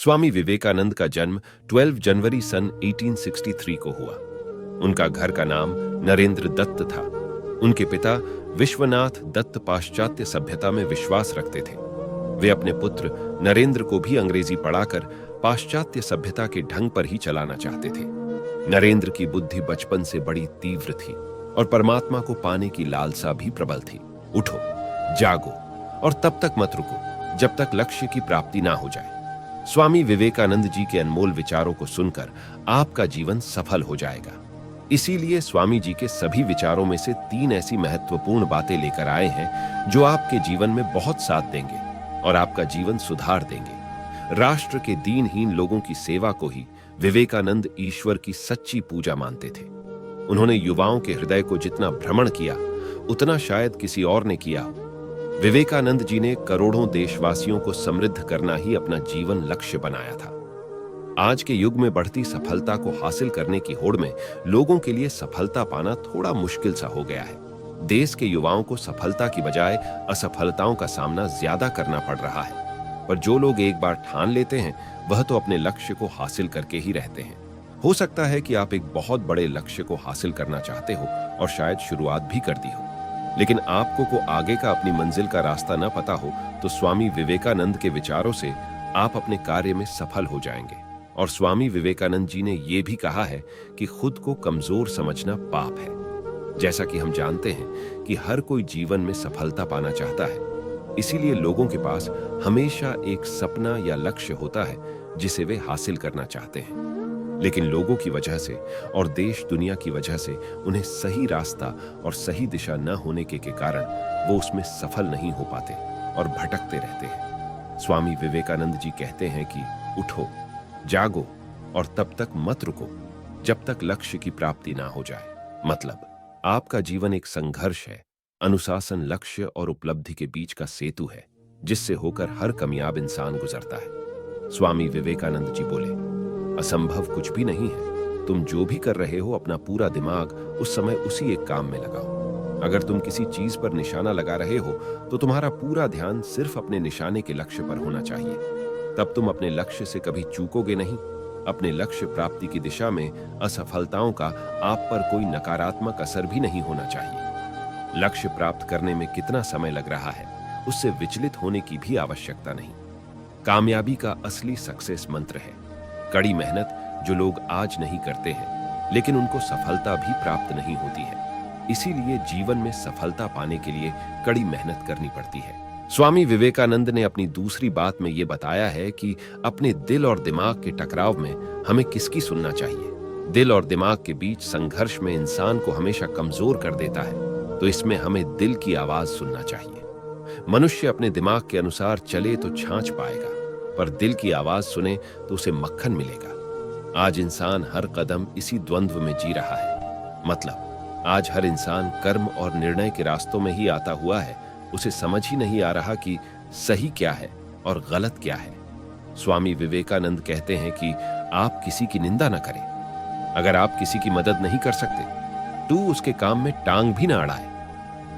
स्वामी विवेकानंद का जन्म 12 जनवरी सन 1863 को हुआ। उनका घर का नाम नरेंद्र दत्त था। उनके पिता विश्वनाथ दत्त पाश्चात्य सभ्यता में विश्वास रखते थे। वे अपने पुत्र नरेंद्र को भी अंग्रेजी पढ़ाकर पाश्चात्य सभ्यता के ढंग पर ही चलाना चाहते थे। नरेंद्र की बुद्धि बचपन से बड़ी तीव्र थी और परमात्मा को पाने की लालसा भी प्रबल थी। उठो, जागो और तब तक मत रुको जब तक लक्ष्य की प्राप्ति ना हो जाए। स्वामी विवेकानंद जी के अनमोल विचारों को सुनकर आपका जीवन सफल हो जाएगा। इसीलिए स्वामी जी के सभी विचारों में से 3 ऐसी महत्वपूर्ण बातें लेकर आए हैं जो आपके जीवन में बहुत साथ देंगे और आपका जीवन सुधार देंगे। राष्ट्र के दीनहीन लोगों की सेवा को ही विवेकानंद ईश्वर की सच्ची पूजा मानते थे। उन्होंने युवाओं के हृदय को जितना भ्रमण किया उतना शायद किसी और ने किया हो। विवेकानंद जी ने करोड़ों देशवासियों को समृद्ध करना ही अपना जीवन लक्ष्य बनाया था। आज के युग में बढ़ती सफलता को हासिल करने की होड़ में लोगों के लिए सफलता पाना थोड़ा मुश्किल सा हो गया है। देश के युवाओं को सफलता की बजाय असफलताओं का सामना ज्यादा करना पड़ रहा है। पर जो लोग एक बार ठान लेते हैं वह तो अपने लक्ष्य को हासिल करके ही रहते हैं। हो सकता है कि आप एक बहुत बड़े लक्ष्य को हासिल करना चाहते हो और शायद शुरुआत भी कर दी हो, लेकिन आपको को आगे का अपनी मंजिल का रास्ता न पता हो तो स्वामी विवेकानंद के विचारों से आप अपने कार्य में सफल हो जाएंगे। और स्वामी विवेकानंद जी ने यह भी कहा है कि खुद को कमजोर समझना पाप है। जैसा कि हम जानते हैं कि हर कोई जीवन में सफलता पाना चाहता है, इसीलिए लोगों के पास हमेशा एक सपना या लक्ष्य होता है जिसे वे हासिल करना चाहते हैं। लेकिन लोगों की वजह से और देश दुनिया की वजह से उन्हें सही रास्ता और सही दिशा न होने के कारण वो उसमें सफल नहीं हो पाते और भटकते रहते हैं। स्वामी विवेकानंद जी कहते हैं कि उठो, जागो और तब तक मत रुको जब तक लक्ष्य की प्राप्ति ना हो जाए। मतलब आपका जीवन एक संघर्ष है। अनुशासन लक्ष्य और उपलब्धि के बीच का सेतु है जिससे होकर हर कामयाब इंसान गुजरता है। स्वामी विवेकानंद जी बोले, असंभव कुछ भी नहीं है। तुम जो भी कर रहे हो अपना पूरा दिमाग उस समय उसी एक काम में लगाओ। अगर तुम किसी चीज पर निशाना लगा रहे हो तो तुम्हारा पूरा ध्यान सिर्फ अपने निशाने के लक्ष्य पर होना चाहिए। तब तुम अपने लक्ष्य से कभी चूकोगे नहीं। अपने लक्ष्य प्राप्ति की दिशा में असफलताओं का आप पर कोई नकारात्मक असर भी नहीं होना चाहिए। लक्ष्य प्राप्त करने में कितना समय लग रहा है उससे विचलित होने की भी आवश्यकता नहीं। कामयाबी का असली सक्सेस मंत्र है कड़ी मेहनत, जो लोग आज नहीं करते हैं लेकिन उनको सफलता भी प्राप्त नहीं होती है। इसीलिए जीवन में सफलता पाने के लिए कड़ी मेहनत करनी पड़ती है। स्वामी विवेकानंद ने अपनी दूसरी बात में यह बताया है कि अपने दिल और दिमाग के टकराव में हमें किसकी सुनना चाहिए। दिल और दिमाग के बीच संघर्ष में इंसान को हमेशा कमजोर कर देता है, तो इसमें हमें दिल की आवाज सुनना चाहिए। मनुष्य अपने दिमाग के अनुसार चले तो छाछ पाएगा, पर दिल की आवाज सुने तो उसे मक्खन मिलेगा। आज इंसान हर कदम इसी द्वंद्व में जी रहा है। मतलब आज हर इंसान कर्म और निर्णय के रास्तों में ही आता हुआ है। उसे समझ ही नहीं आ रहा कि सही क्या है और गलत क्या है। स्वामी विवेकानंद कहते हैं कि आप किसी की निंदा न करें। अगर आप किसी की मदद नहीं कर सकते तो उसके काम में टांग भी ना अड़ाए।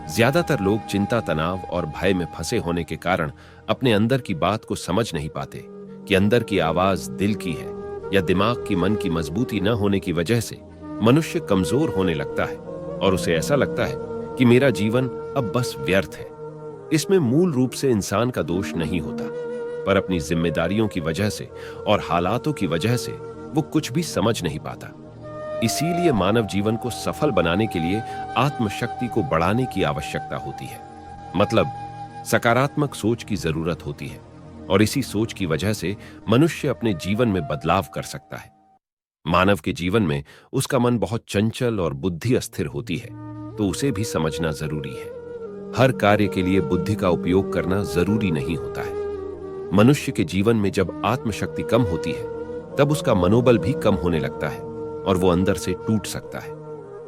ज्यादातर लोग चिंता, तनाव और भय में फंसे होने के कारण अपने अंदर की बात को समझ नहीं पाते कि अंदर की आवाज दिल की है या दिमाग की। मन की मजबूती न होने की वजह से मनुष्य कमजोर होने लगता है और उसे ऐसा लगता है कि मेरा जीवन अब बस व्यर्थ है। इसमें मूल रूप से इंसान का दोष नहीं होता, पर अपनी जिम्मेदारियों की वजह से और हालातों की वजह से वो कुछ भी समझ नहीं पाता। इसीलिए मानव जीवन को सफल बनाने के लिए आत्मशक्ति को बढ़ाने की आवश्यकता होती है। मतलब सकारात्मक सोच की जरूरत होती है और इसी सोच की वजह से मनुष्य अपने जीवन में बदलाव कर सकता है। मानव के जीवन में उसका मन बहुत चंचल और बुद्धि अस्थिर होती है, तो उसे भी समझना जरूरी है। हर कार्य के लिए बुद्धि का उपयोग करना जरूरी नहीं होता है। मनुष्य के जीवन में जब आत्मशक्ति कम होती है तब उसका मनोबल भी कम होने लगता है और वो अंदर से टूट सकता है।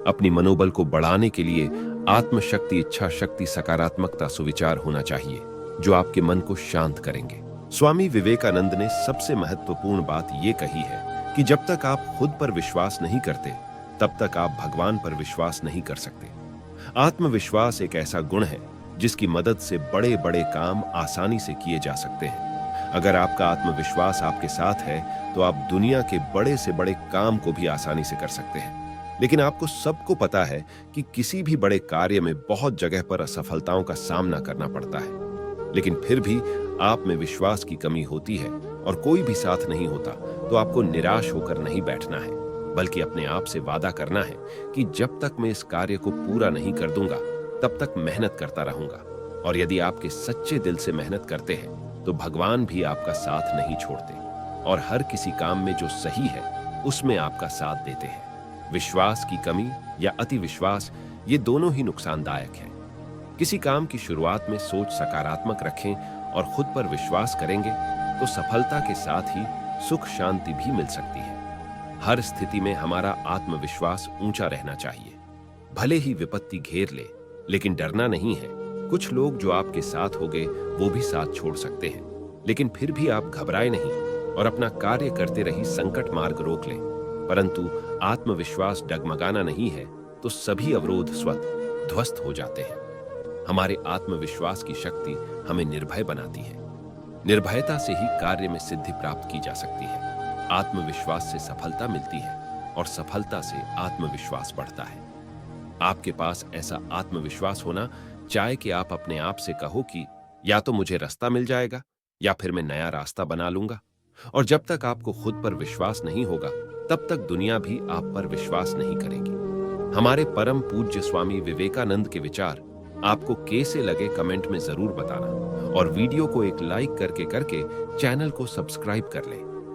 अपनी मनोबल को बढ़ाने के लिए आत्मशक्ति, इच्छा शक्ति, सकारात्मकता, सुविचार होना चाहिए जो आपके मन को शांत करेंगे। स्वामी विवेकानंद ने सबसे महत्वपूर्ण बात यह कही है कि जब तक आप खुद पर विश्वास नहीं करते तब तक आप भगवान पर विश्वास नहीं कर सकते। आत्मविश्वास एक ऐसा गुण है जिसकी मदद से बड़े बड़े काम आसानी से किए जा सकते हैं। अगर आपका आत्मविश्वास आपके साथ है तो आप दुनिया के बड़े से बड़े काम को भी आसानी से कर सकते हैं। लेकिन आपको सबको पता है कि किसी भी बड़े कार्य में बहुत जगह पर असफलताओं का सामना करना पड़ता है। लेकिन फिर भी आप में विश्वास की कमी होती है और कोई भी साथ नहीं होता तो आपको निराश होकर नहीं बैठना है, बल्कि अपने आप से वादा करना है कि जब तक मैं इस कार्य को पूरा नहीं कर दूंगा तब तक मेहनत करता रहूंगा। और यदि आपके सच्चे दिल से मेहनत करते हैं तो भगवान भी आपका साथ नहीं छोड़ते और हर किसी काम में जो सही है उसमें आपका साथ देते हैं। विश्वास की कमी या अति विश्वास, ये दोनों ही नुकसानदायक है। किसी काम की शुरुआत में सोच सकारात्मक रखें और खुद पर विश्वास करेंगे तो सफलता के साथ ही सुख शांति भी मिल सकती है। हर स्थिति में हमारा आत्मविश्वास ऊंचा रहना चाहिए। भले ही विपत्ति घेर ले, लेकिन डरना नहीं है। कुछ लोग जो आपके साथ हो गए वो भी साथ छोड़ सकते हैं, लेकिन फिर भी आप घबराए नहीं और अपना कार्य करते रही संकट मार्ग रोक लें। परंतु आत्मविश्वास डगमगाना नहीं है तो सभी अवरोध स्वतः ध्वस्त हो जाते हैं। हमारे आत्मविश्वास की शक्ति हमें निर्भय बनाती है। निर्भयता से ही कार्य में सिद्धि प्राप्त की जा सकती है। आत्मविश्वास से सफलता मिलती है और सफलता से आत्मविश्वास बढ़ता है। आपके पास ऐसा आत्मविश्वास होना चाहे कि आप अपने आप से कहो कि या तो मुझे रास्ता मिल जाएगा या फिर मैं नया रास्ता बना लूंगा। और जब तक आपको खुद पर विश्वास नहीं होगा तब तक दुनिया भी आप पर विश्वास नहीं करेगी। हमारे परम पूज्य स्वामी विवेकानंद के विचार आपको कैसे लगे कमेंट में जरूर बताना और वीडियो को एक लाइक करके चैनल को सब्सक्राइब कर लें।